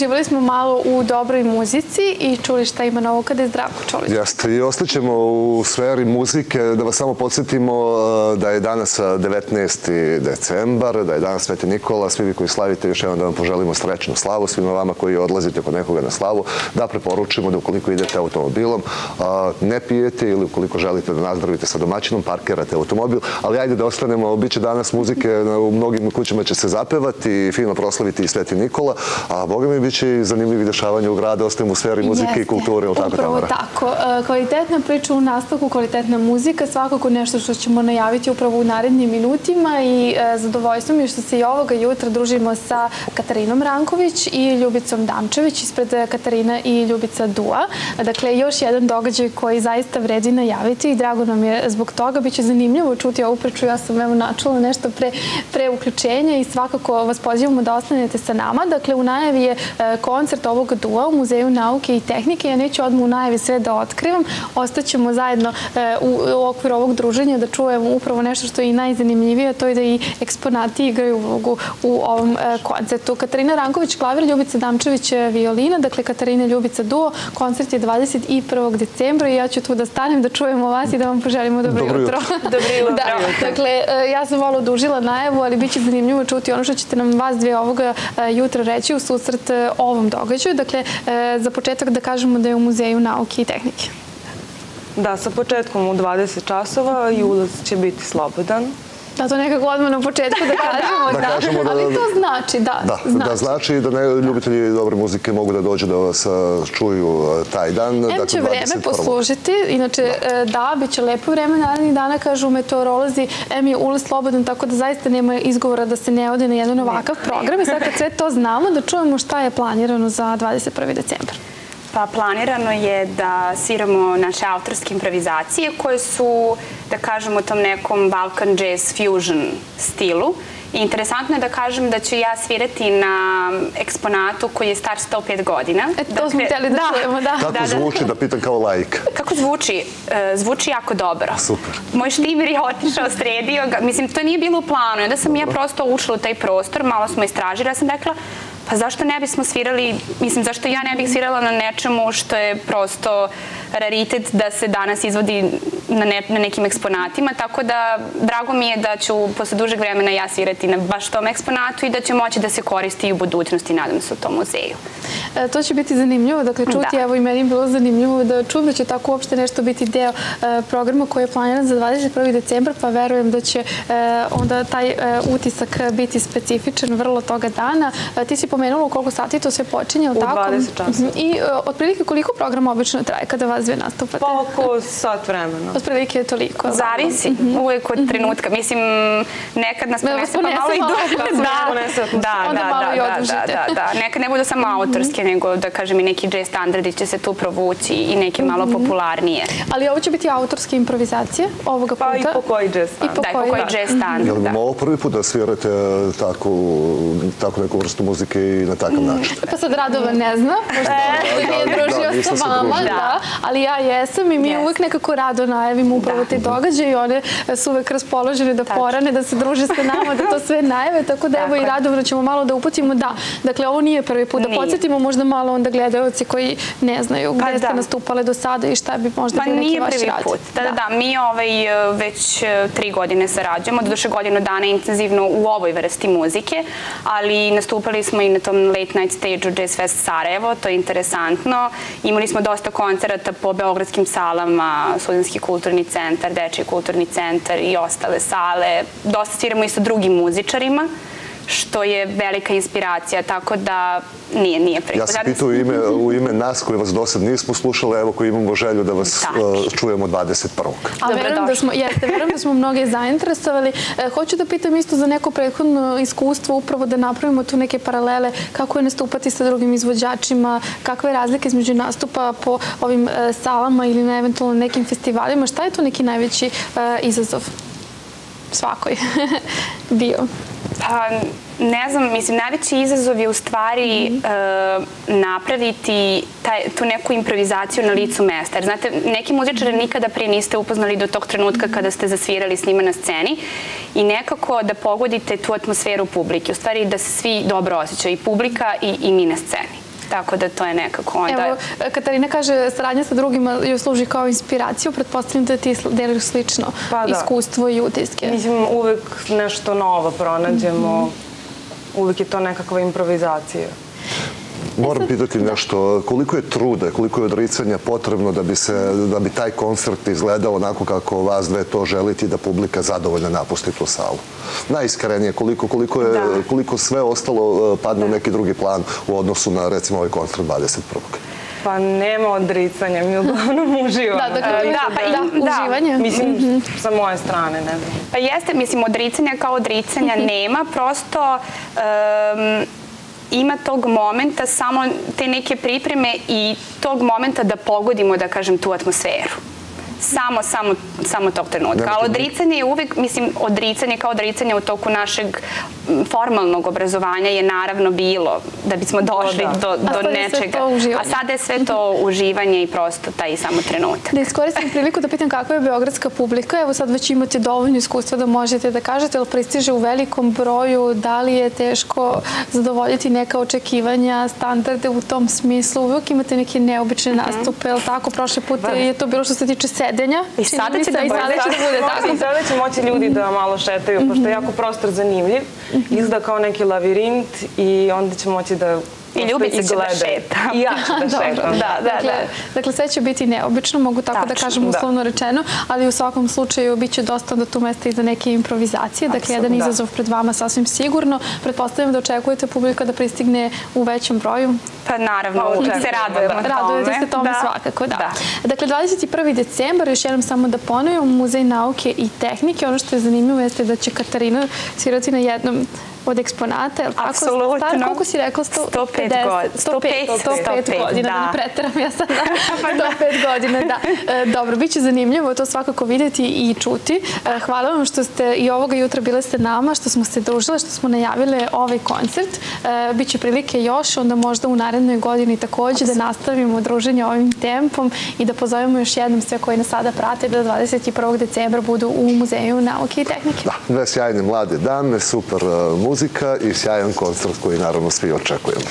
uživali smo malo u dobroj muzici i čuli šta ima novo kada je Zdravko Čolić. Jeste, i ostaćemo u sferi muzike. Da vas samo podsjetimo da je danas 19. decembar, da je danas Sveti Nikola. Svi vi koji slavite, još jednom da vam poželimo srećnu slavu. Svima vama koji odlazite kod nekoga na slavu, da preporučimo da ukoliko idete automobilom, ne pijete ili ukoliko želite da nazdravite sa domaćinom, parkirate automobil. Ali ajde da ostanemo, bit će danas muzike, u mnogim kućama će se zapevati, fino proslaviti i Sveti Nikola, a boga mi bit će i zanimljivi dešavanja u gradu, ostajemo u sferi muzike i kulture, ili tako, Tamara? Upravo tako. Kvalitetna priča u nastavku, kvalitetna muzika, svakako nešto što ćemo najaviti upravo u narednim minutima i zadovoljstvo mi je što se i ovoga jutra družimo sa Katarinom Ranković i Ljubicom Damčević ispred Katarina i Ljubica Dua. Dakle, još jedan događaj koji zaista vredi najaviti i drago nam je zbog toga. Biće zanimljivo čuti ovu priču. Ja sam evo načula nešto pre uključenja i svakako vas pozivamo da ostanete sa nama. Dakle, u najavi je koncert ovog dua u Muzeju nauke i tehnike. Ja neću odmah u najavi sve da otkrivam. Ostaćemo zajedno u okviru ovog druženja da čujemo upravo nešto što je i najzanimljivije, a to je da i eksponati igraju ulogu u ovom koncertu. Katarina Ranković, klavir, Ljubica Damčević, violina, dakle Katarina i Ljubica duo. Koncert je 21. decembra i ja ću tu da stanem, da čujemo vas i da vam poželimo dobro jutro. Dobro jutro. Dakle, ja sam malo odužila najavu, ali bit će zanimljivo čuti ono što ćete nam vas dve ovoga jutra reći u susret ovom događaju. Dakle, za početak da kažemo da je u Muzeju nauke i tehnike. Da, sa početkom u 20 časova i ulaz će biti slobodan. Da, to nekako odmah na početku da kažemo, ali to znači, da znači da ljubitelji dobre muzike mogu da dođu da vas čuju taj dan. Em će vreme poslužiti, inače da, bit će lepo vreme narednih dana, kažu meteorolozi, em je ulaz slobodan, tako da zaista nema izgovora da se ne ode na jedan ovakav program. I sad kad sve to znamo, da čujemo šta je planirano za 21. decembar. Pa planirano je da sviramo naše autorske improvizacije koje su, da kažemo, u tom nekom Balkan Jazz Fusion stilu. I interesantno je da kažem da ću ja svirati na eksponatu koji je star 105 godina. To smo htjeli da čujemo, da. Kako zvuči, da pitam kao laik? Kako zvuči? Zvuči jako dobro. Super. Moj štimer je otišao, sredio ga. Mislim, to nije bilo u planu. Onda sam ja prosto ušla u taj prostor, malo smo istražili. Ja sam rekla, pa zašto ne bismo svirali, mislim, zašto ja ne bih svirala na nečemu što je prosto raritet da se danas izvodi na nekim eksponatima, tako da drago mi je da ću posle dužeg vremena ja svirati na baš tom eksponatu i da će moći da se koristi i u budućnosti, nadam se, u tom muzeju. To će biti zanimljivo, dakle čuti, evo i meni je bilo zanimljivo da čujem da će tako uopšte nešto biti deo programa koji je planiran za 21. decembar, pa verujem da će onda taj utisak biti specifičan vrlo toga dana. Ti si pomenula u koliko sati to sve počinje, ali tako? U 20 časova. I otprilike koliko programa obično traje kada vas dve nastupate? Pa oko sat vremena. Otprilike je toliko. Zavisi, uvijek od trenutka. Mislim, nekad nas ponese pa malo i duže. Da. Nekad ne budu samo autorske, nego da kažem i neki jazz standardi će se tu provući i neke malo popularnije. Ali ovo će biti autorske improvizacije ovoga puta? Pa i po koji jazz standard. Da, i po koji jazz standard. Je li vam ovo prvi put da svirate tako neku vrstu muzike i na takav način? Pa sad Radovan ne zna, pošto nije družio sa vama, ali ja jesam i mi uvijek nekako rado najavimo upravo te događaje i one su uvijek raspoložene da porane, da se druže sa nama, da to sve najave, tako da evo i Radovno ćemo malo da uputimo. Da, dakle, ovo nije prvi put. Da podsjetimo možda malo onda gledalci koji ne znaju gdje ste nastupale do sada i šta bi možda bio neki vaš rad. Pa nije prvi put. Da, mi već 3 godine sarađujemo, doduše godinu dana intenzivno u ovoj vrsti muzike, ali nastupali smo i na tom Late Night Stage-u Jazz Fest Sarajevo, to je interesantno. Imali smo dosta koncerata po beogradskim salama, Studentski kulturni centar, Dečiji kulturni centar i ostale sale. Dosta sviramo i sa drugim muzičarima, što je velika inspiracija, tako da nije prvi. Ja sam pitao u ime nas koji vas do sad nismo slušali, evo koji imamo želju da vas čujemo 21. A verujem da smo mnoge zainteresovali. Hoću da pitam isto za neko prethodno iskustvo, upravo da napravimo tu neke paralele, kako je nastupati sa drugim izvođačima, kakve razlike između nastupa po ovim salama ili na eventualno nekim festivalima. Šta je to neki najveći izazov svakoj bio? Pa, ne znam, mislim, najveći izazov je u stvari napraviti tu neku improvizaciju na licu mesta. Jer, znate, neki muzičari nikada prije niste upoznali do tog trenutka kada ste zasvirali s njima na sceni i nekako da pogodite tu atmosferu publike. U stvari da se svi dobro osjećaju, i publika i mi na sceni. Tako da to je nekako onda... Evo, Katarina kaže, saradnja sa drugima joj služi kao inspiraciju, pretpostavljam da ti deliš slično iskustvo i utiske. Mislim, uvek nešto novo pronađemo, uvek je to nekakva improvizacija. Moram pitati nešto, koliko je truda, koliko je odricanja potrebno da bi taj koncert izgledao onako kako vas dve to želite i da publika zadovoljno napusti tu salu? Najiskrenije, koliko sve ostalo padne u neki drugi plan u odnosu na, recimo, ovaj koncert 21. Pa nema odricanja, mi uglavnom uživamo. Uživanje. Mislim, sa moje strane, ne znam. Pa jeste, mislim, odricanja kao odricanja nema, prosto ima tog momenta, samo te neke pripreme i tog momenta da pogodimo, da kažem, tu atmosferu. Samo tog trenutka. Ali odricanje je uvek, mislim, odricanje kao odricanje u toku našeg formalnog obrazovanja je naravno bilo da bismo došli do nečega. A sada je sve to uživanje i prosto taj samo trenutak. Da iskoristim priliku da pitam kakva je beogradska publika. Evo sad već imate dovoljno iskustva da možete da kažete, ali pristiže u velikom broju, da li je teško zadovoljiti neka očekivanja, standarde u tom smislu. Uvijek imate neke neobične nastupe, ali tako prošle pute je to bilo što se tiče sedenja. I sada će da bude tako. I sada će moći ljudi da malo šetaju, pošto je jako prostor zanimljiv. Izgleda kao neki lavirint i onda će moći da i ljubica će da šeta. I ja ću da šetam. Dakle, sve će biti neobično, mogu tako da kažem uslovno rečeno, ali u svakom slučaju bit će dosta onda tu mesta i za neke improvizacije. Dakle, jedan izazov pred vama sasvim sigurno. Pretpostavljam da očekujete publika da pristigne u većem broju. Pa naravno, uvijek se radujemo tome. Radujete se tome svakako, da. Dakle, 21. decembar, još jednom samo da ponovim, Muzej nauke i tehnike. Ono što je zanimljivo jeste da će Katarina svirati na jednom od eksponata, je li tako? Apsolutno. Star, koliko si rekla? 105 godina, da ne preteram, ja sam 105 godina, da. Dobro, bit će zanimljivo to svakako vidjeti i čuti. Hvala vam što ste i ovoga jutra bile sa nama, što smo se družile, što smo najavile ovaj koncert. Biće prilike još, onda možda u narednoj godini također da nastavimo druženje ovim tempom i da pozovemo još jednom sve koji nas sada prate da 21. decembra budu u Muzeju nauke i tehnike. Da, dve sjajne mlade dame, super muzika i sjajan koncert koji naravno svi očekujemo.